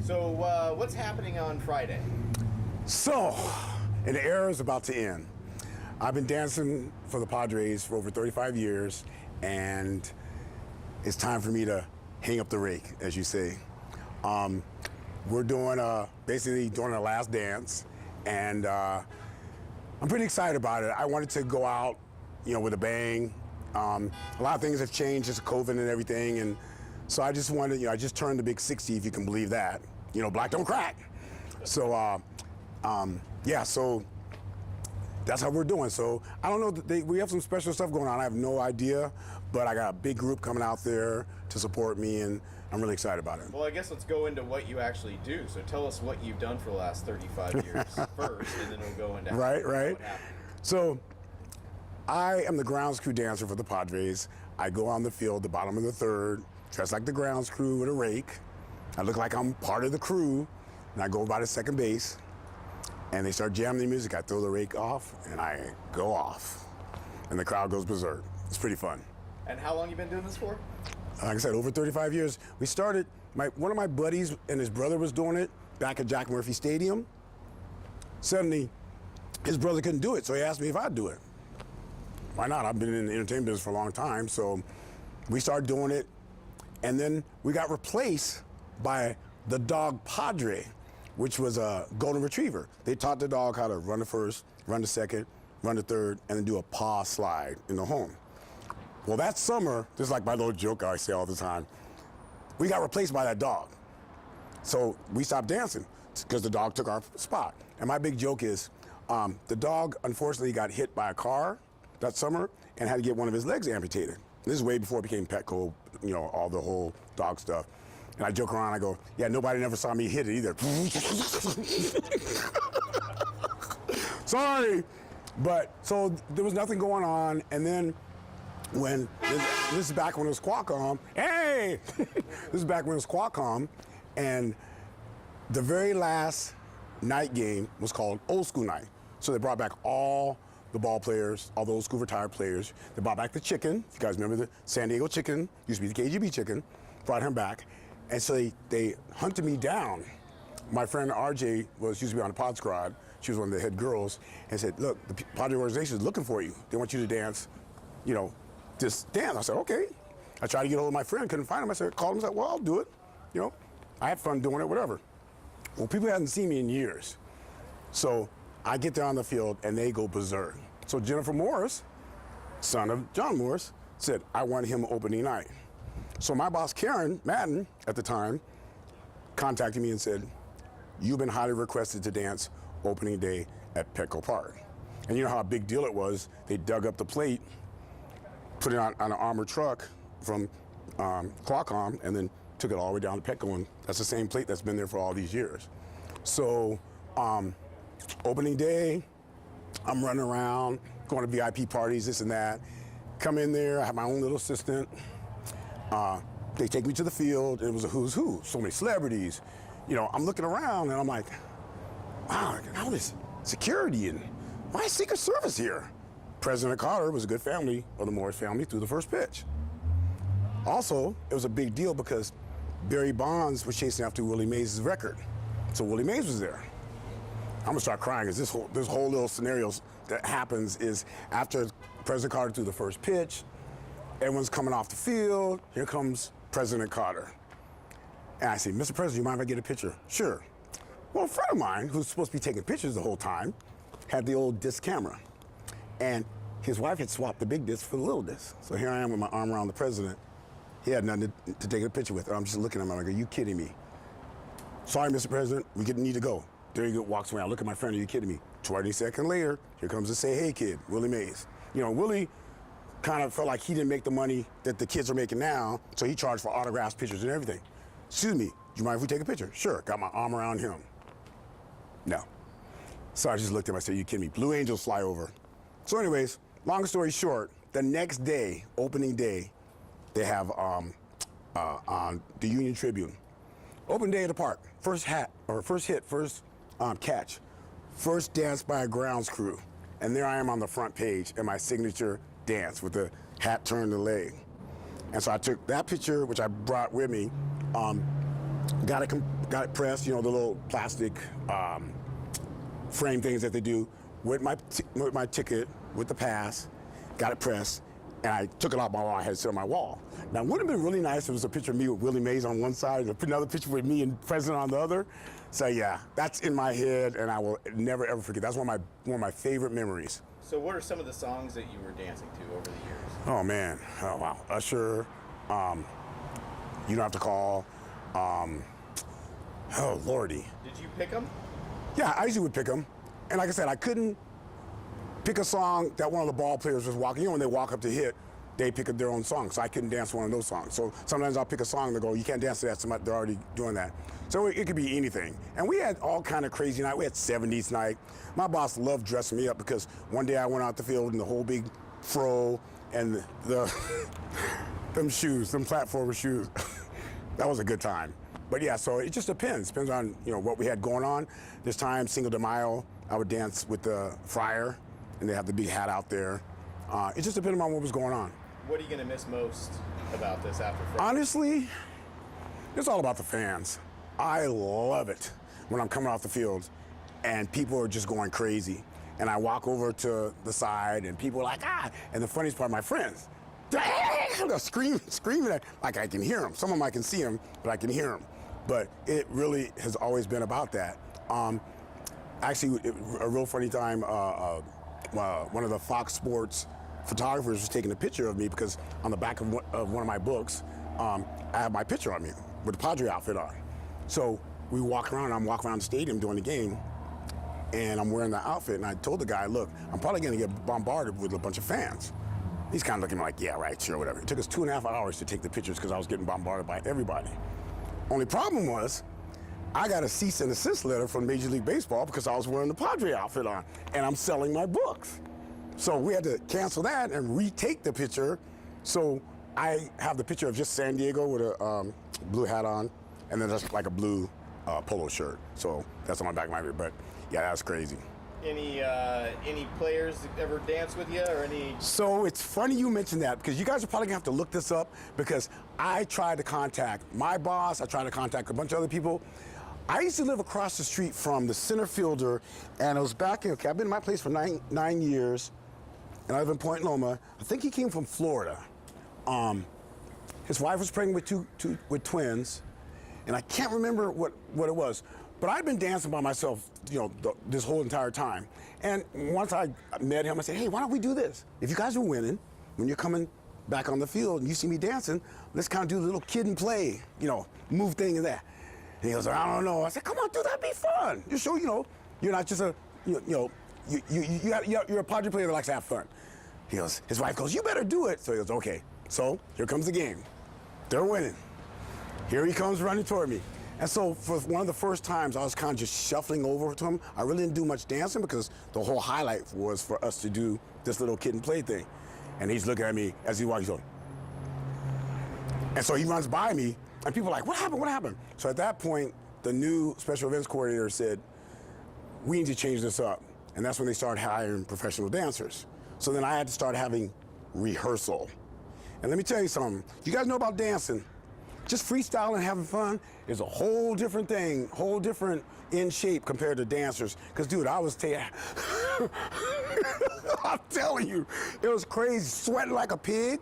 So, what's happening on Friday? So, an era is about to end. I've been dancing for the Padres for over 35 years, and it's time for me to hang up the rake, as you say. We're doing basically doing our last dance, and I'm pretty excited about it. I wanted to go out, with a bang. A lot of things have changed since COVID and everything, and so I just wanted, I just turned the big 60, if you can believe that. Black don't crack. So, yeah, so that's how we're doing. So I don't know, we have some special stuff going on. I have no idea, but I got a big group coming out there to support me, and I'm really excited about it. Well, I guess let's go into what you actually do. So tell us what you've done for the last 35 years first, and then we'll go into right. What happened. So I am the grounds crew dancer for the Padres. I go on the field, the bottom of the third, dressed like the grounds crew with a rake. I look like I'm part of the crew, and I go by the second base, and they start jamming the music. I throw the rake off, and I go off, and the crowd goes berserk. It's pretty fun. And how long you been doing this for? Like I said, over 35 years. We started, one of my buddies and his brother was doing it back at Jack Murphy Stadium. Suddenly, his brother couldn't do it, so he asked me if I'd do it. Why not? I've been in the entertainment business for a long time, so we started doing it, and then we got replaced by the dog Padre, which was a golden retriever. They taught the dog how to run to first, run to second, run to third, and then do a paw slide in the home. Well, that summer, this is like my little joke I say all the time, we got replaced by that dog. So we stopped dancing because the dog took our spot. And my big joke is, the dog unfortunately got hit by a car that summer and had to get one of his legs amputated. This is way before it became Petco, all the whole dog stuff. And I joke around, I go, yeah, nobody never saw me hit it either. Sorry. But, so there was nothing going on, and then when, this is back when it was Qualcomm, hey! This is back when it was Qualcomm, and the very last night game was called Old School Night. So they brought back all the ball players, all the old school retired players. They brought back the chicken. If you guys remember the San Diego chicken, used to be the KGB chicken, brought him back. And so they hunted me down. My friend RJ used to be on the Pod Squad. She was one of the head girls, and said, look, the Padre organization is looking for you. They want you to dance, just dance. I said, okay. I tried to get hold of my friend, couldn't find him. I said, called him, I said, well, I'll do it. I had fun doing it, whatever. Well, people hadn't seen me in years. So I get there on the field, and they go berserk. So Jennifer Morris, son of John Morris, said, I want him opening night. So my boss, Karen Madden, at the time, contacted me and said, you've been highly requested to dance opening day at Petco Park. And you know how big deal it was? They dug up the plate, put it on an armored truck from Qualcomm, and then took it all the way down to Petco, and that's the same plate that's been there for all these years. So opening day, I'm running around, going to VIP parties, this and that. Come in there, I have my own little assistant. They take me to the field, and it was a who's who, so many celebrities. I'm looking around, and I'm like, wow, all this security, and why is Secret Service here? President Carter was a good family of the Morris family through the first pitch. Also, it was a big deal because Barry Bonds was chasing after Willie Mays' record. So Willie Mays was there. I'm gonna start crying because this whole little scenario that happens is after President Carter threw the first pitch, everyone's coming off the field, here comes President Carter. And I say, Mr. President, you mind if I get a picture? Sure. Well, a friend of mine, who's supposed to be taking pictures the whole time, had the old disc camera. And his wife had swapped the big disc for the little disc. So here I am with my arm around the president. He had nothing to take a picture with. And I'm just looking at him, I'm like, are you kidding me? Sorry, Mr. President, we need to go. There he go, walks away. I look at my friend, are you kidding me? 20 seconds later, here comes the say hey kid, Willie Mays. Willie kind of felt like he didn't make the money that the kids are making now, so he charged for autographs, pictures, and everything. Excuse me, do you mind if we take a picture? Sure, got my arm around him. No. So I just looked at him, I said, are you kidding me? Blue Angels fly over. So anyways, long story short, the next day, opening day, they have on the Union Tribune. Open day at the park, first hit, first catch, first dance by a grounds crew. And there I am on the front page in my signature dance with the hat turned the leg. And so I took that picture, which I brought with me, got it got it pressed, the little plastic frame things that they do, with my ticket, with the pass, got it pressed, and I took it off my wall. I had it sit on my wall. Now, it would have been really nice if it was a picture of me with Willie Mays on one side, and another picture with me and President on the other. So yeah, that's in my head, and I will never ever forget. That's one of my favorite memories. So what are some of the songs that you were dancing to over the years? Oh man, oh wow, Usher, You Don't Have to Call, oh lordy. Did you pick them? Yeah, I usually would pick them, and like I said, I couldn't pick a song that one of the ball players was walking. When they walk up to hit, they pick up their own song, so I couldn't dance one of those songs. So sometimes I'll pick a song and they go, you can't dance to that, they're already doing that. So it could be anything. And we had all kind of crazy night. We had 70s night. My boss loved dressing me up because one day I went out the field in the whole big fro and them shoes, them platformer shoes. That was a good time. But yeah, so it just depends. Depends on what we had going on. This time, Cinco de Mayo, I would dance with the friar, and they have the big hat out there. It just depended on what was going on. What are you going to miss most about this after Friday? Honestly, it's all about the fans. I love it when I'm coming off the field and people are just going crazy. And I walk over to the side and people are like, ah. And the funniest part, my friends, they're screaming, like I can hear them. Some of them I can see them, but I can hear them. But it really has always been about that. Actually, a real funny time, one of the Fox Sports photographers was taking a picture of me because on the back of one of my books, I have my picture on me with the Padre outfit on. So we walk around, I'm walking around the stadium during the game, and I'm wearing the outfit, and I told the guy, look, I'm probably gonna get bombarded with a bunch of fans. He's kind of looking like, yeah, right, sure, whatever. It took us 2.5 hours to take the pictures because I was getting bombarded by everybody. Only problem was, I got a cease and desist letter from Major League Baseball because I was wearing the Padre outfit on, and I'm selling my books. So we had to cancel that and retake the picture. So I have the picture of just San Diego with a blue hat on, and then just like a blue polo shirt. So that's on my back of my head. But yeah, that's crazy. Any players that ever dance with you or any? So it's funny you mentioned that because you guys are probably gonna have to look this up because I tried to contact my boss. I tried to contact a bunch of other people. I used to live across the street from the center fielder, and I was back in. Okay, I've been in my place for nine years, and I live in Point Loma. I think he came from Florida. His wife was pregnant with twins, and I can't remember what it was. But I'd been dancing by myself, this whole entire time. And once I met him, I said, hey, why don't we do this? If you guys are winning, when you're coming back on the field and you see me dancing, let's kind of do a little kid and play, move thing and that. And he goes, I don't know. I said, come on, dude, that'd be fun. You show, you're not just you're a Padre player that likes to have fun. He goes, his wife goes, you better do it. So he goes, okay. So here comes the game. They're winning. Here he comes running toward me. And so for one of the first times, I was kind of just shuffling over to him. I really didn't do much dancing because the whole highlight was for us to do this little kid and play thing. And he's looking at me as he walks, he's going. And so he runs by me, and people are like, what happened, what happened? So at that point, the new special events coordinator said, we need to change this up. And that's when they started hiring professional dancers. So then I had to start having rehearsal. And let me tell you something, you guys know about dancing. Just freestyling and having fun is a whole different thing, whole different in shape compared to dancers. Because, dude, I'm telling you, it was crazy, sweating like a pig.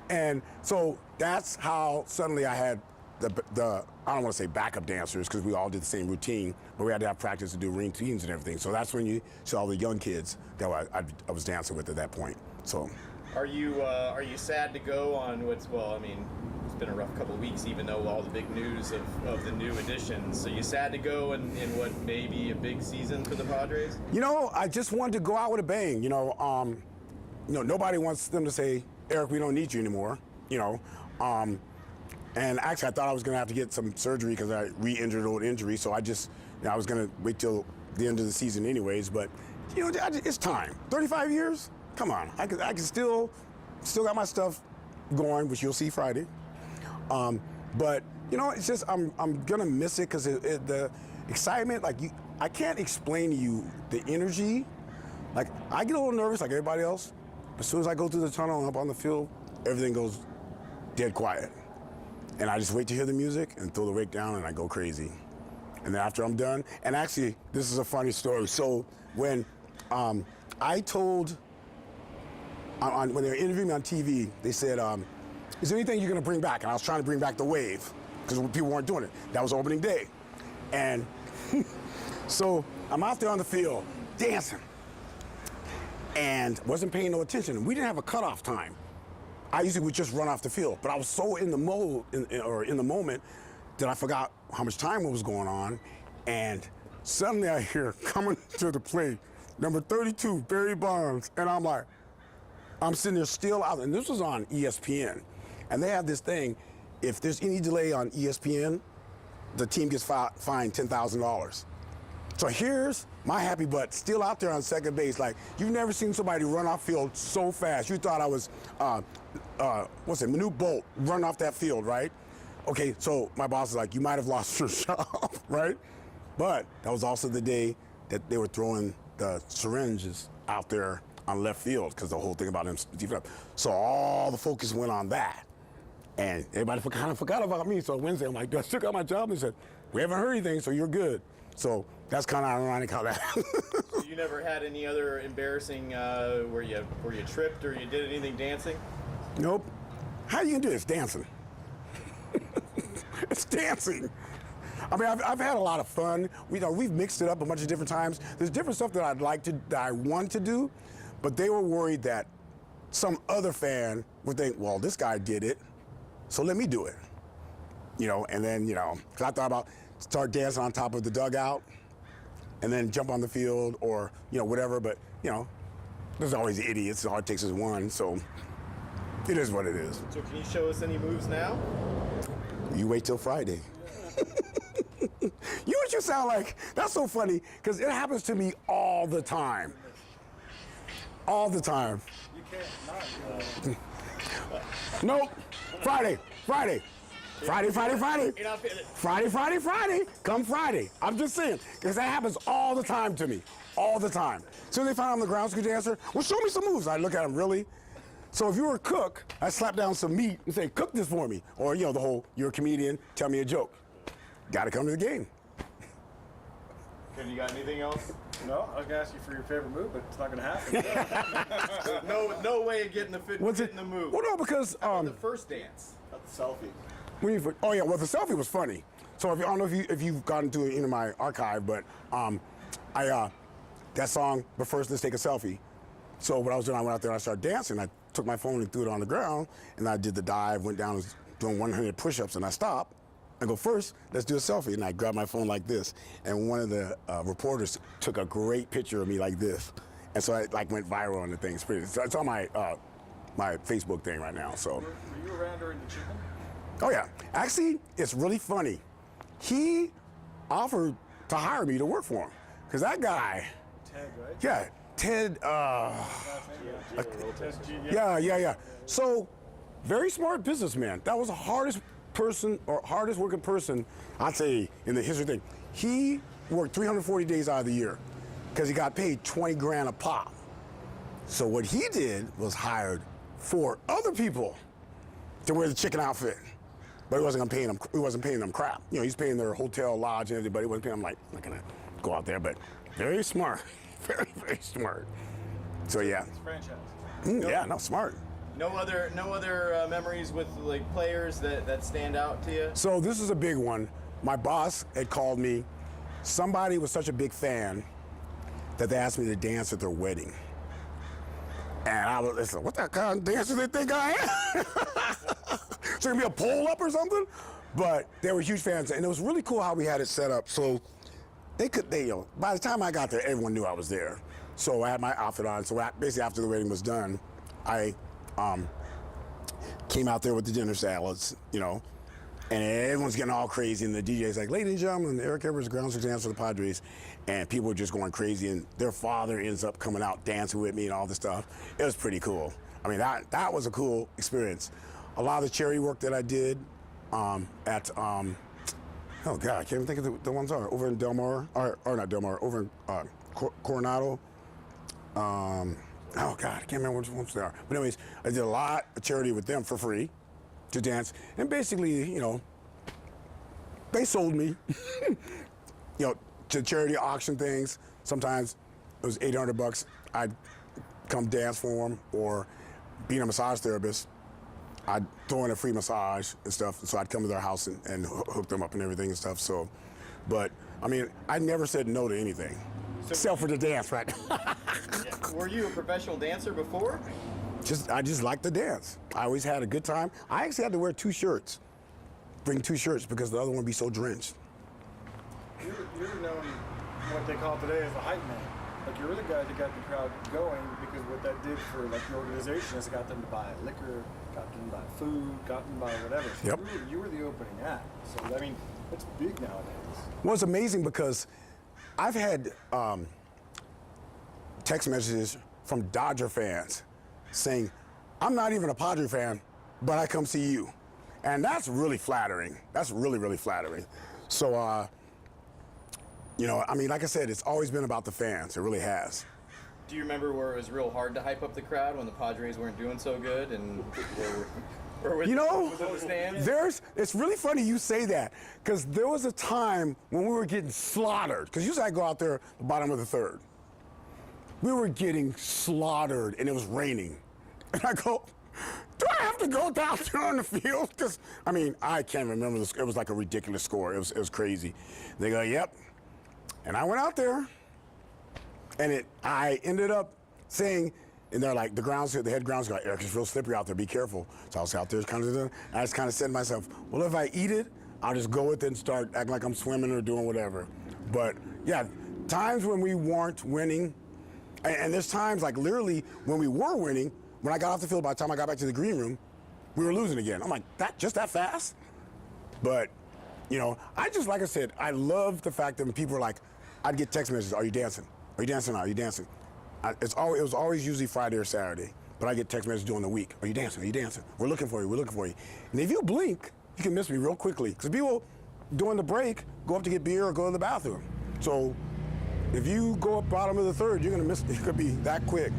And so that's how suddenly I had the I don't want to say backup dancers because we all did the same routine, but we had to have practice to do routines and everything. So that's when you saw all the young kids that I was dancing with at that point. So, are you sad to go on what's, it's been a rough couple of weeks, even though all the big news of the new additions. So you sad to go in what may be a big season for the Padres? I just wanted to go out with a bang. Nobody wants them to say, Eric, we don't need you anymore. And actually, I thought I was going to have to get some surgery because I re-injured an old injury. So I was going to wait till the end of the season anyways. But, it's time. 35 years? Come on. I can still got my stuff going, which you'll see Friday. But, it's just I'm going to miss it because the excitement, I can't explain to you the energy. Like, I get a little nervous like everybody else. But as soon as I go through the tunnel and up on the field, everything goes dead quiet. And I just wait to hear the music and throw the rake down and I go crazy. And then after I'm done, and actually, this is a funny story. So when I told, when they were interviewing me on TV, they said, is there anything you're going to bring back? And I was trying to bring back the wave because people weren't doing it. That was opening day. And so I'm out there on the field dancing and wasn't paying no attention. We didn't have a cutoff time. I usually would just run off the field, but I was so in the in the moment that I forgot how much time was going on. And suddenly I hear coming to the plate, number 32, Barry Bonds. And I'm like, I'm sitting there still out. And this was on ESPN. And they have this thing, if there's any delay on ESPN, the team gets fined $10,000. So here's my happy butt still out there on second base. Like, you've never seen somebody run off field so fast. You thought I was, Manute Bolt, run off that field, right? Okay, so my boss is like, you might have lost your job, right? But that was also the day that they were throwing the syringes out there on left field because the whole thing about him deep up. So all the focus went on that. And everybody kind of forgot about me. So Wednesday, I'm like, I took out my job and said, we haven't heard anything, so you're good. So that's kind of ironic how that. So you never had any other embarrassing where you tripped or you did anything dancing? Nope. How you gonna do this? Dancing. It's dancing. I mean, I've had a lot of fun. We've mixed it up a bunch of different times. There's different stuff that I want to do, but they were worried that some other fan would think, well, this guy did it, so let me do it. And then, because I thought about start dancing on top of the dugout and then jump on the field or, whatever, but, there's always idiots. All it takes is one, so it is what it is. So can you show us any moves now? You wait till Friday. You know what you sound like? That's so funny, because it happens to me all the time. All the time. You can't not. Nope. Friday. Friday. Come Friday. I'm just saying, because that happens all the time to me. All the time. So they find I'm the ground screw dancer. Well, show me some moves. I look at them, really? So if you were a cook, I slap down some meat and say, cook this for me. Or, the whole, you're a comedian, tell me a joke. Got to come to the game. Ken, you got anything else? No, I was gonna ask you for your favorite move, but it's not gonna happen. no way of getting the move. Well, no, because the first dance. The selfie. Well, the selfie was funny. So I don't know if you've gotten to it in my archive, but that song, but first let's take a selfie. So what I was doing, I went out there and I started dancing. I took my phone and threw it on the ground, and I did the dive, went down, was doing 100 push-ups, and I stopped. I go, first, let's do a selfie. And I grabbed my phone like this. And one of the reporters took a great picture of me like this. And so it went viral on the thing. It's on my my Facebook thing right now. So. Were you around during the chicken? Oh, yeah. Actually, it's really funny. He offered to hire me to work for him. Because that guy. Ted, right? Yeah. Ted. Yeah. So, very smart businessman. That was the hardest working person, I'd say, in the history thing. He worked 340 days out of the year because he got paid 20 grand a pop. So what he did was hired 4 other people to wear the chicken outfit. But he wasn't paying them crap. He's paying their hotel, lodge, and everybody. He wasn't paying them I'm not gonna go out there, but very smart. Very, very smart. So yeah. It's franchise. Yeah, no, smart. No other memories with players that stand out to you? So this is a big one. My boss had called me. Somebody was such a big fan that they asked me to dance at their wedding. And I was like, what that kind of dancer they think I am? So gonna be a pole up or something? But they were huge fans, and it was really cool how we had it set up. So by the time I got there, everyone knew I was there. So I had my outfit on. So basically after the wedding was done, I came out there with the dinner salads, and everyone's getting all crazy, and the DJ's like, ladies and gentlemen, Eric Evers, ground six dancer for the Padres, and people were just going crazy, and their father ends up coming out dancing with me and all this stuff. It was pretty cool. I mean, that was a cool experience. A lot of the charity work that I did at, oh God, I can't even think of the ones are over in Del Mar, or not Del Mar, over in Coronado. Oh God, I can't remember which ones they are. But anyways, I did a lot of charity with them for free to dance. And basically, they sold me. to charity auction things. Sometimes it was $800. I'd come dance for them, or being a massage therapist, I'd throw in a free massage and stuff. So I'd come to their house and hook them up and everything and stuff. So, but I mean, I never said no to anything, except for the dance, right? Yeah. Were you a professional dancer before? I just like to dance. I always had a good time. I actually had to wear 2 shirts, bring 2 shirts because the other one would be so drenched. You're known what they call today as a hype man. Like, you're the guy that got the crowd going, because what that did for like the organization is it got them to buy liquor, got them to buy food, got them to buy whatever. So Yep. you were the opening act. So I mean, it's big nowadays. Well, it's amazing because I've had text messages from Dodger fans saying, I'm not even a Padre fan, but I come see you. And that's really flattering. That's really, really flattering. So, I mean, like I said, it's always been about the fans. It really has. Do you remember where it was real hard to hype up the crowd when the Padres weren't doing so good, and where was the stands? It's really funny you say that, because there was a time when we were getting slaughtered, because usually I go out there the bottom of the 3rd. We were getting slaughtered, and it was raining. And I go, do I have to go down there on the field? Because, I mean, I can't remember this. It was like a ridiculous score. It was crazy. They go, yep. And I went out there, and I ended up saying, and they're like, the head grounds go, Eric, it's real slippery out there, be careful. So I was out there and I just kind of said to myself, well, if I eat it, I'll just go with it and start acting like I'm swimming or doing whatever. But yeah, times when we weren't winning, and there's times like literally when we were winning, when I got off the field, by the time I got back to the green room, we were losing again. I'm like, just that fast? But, like I said, I love the fact that when people are like, I'd get text messages, are you dancing? Are you dancing now? Are you dancing? It was always usually Friday or Saturday, but I get text messages during the week. Are you dancing? Are you dancing? We're looking for you. We're looking for you. And if you blink, you can miss me real quickly. Because people, during the break, go up to get beer or go to the bathroom. So if you go up bottom of the 3rd, you're going to miss me. It could be that quick.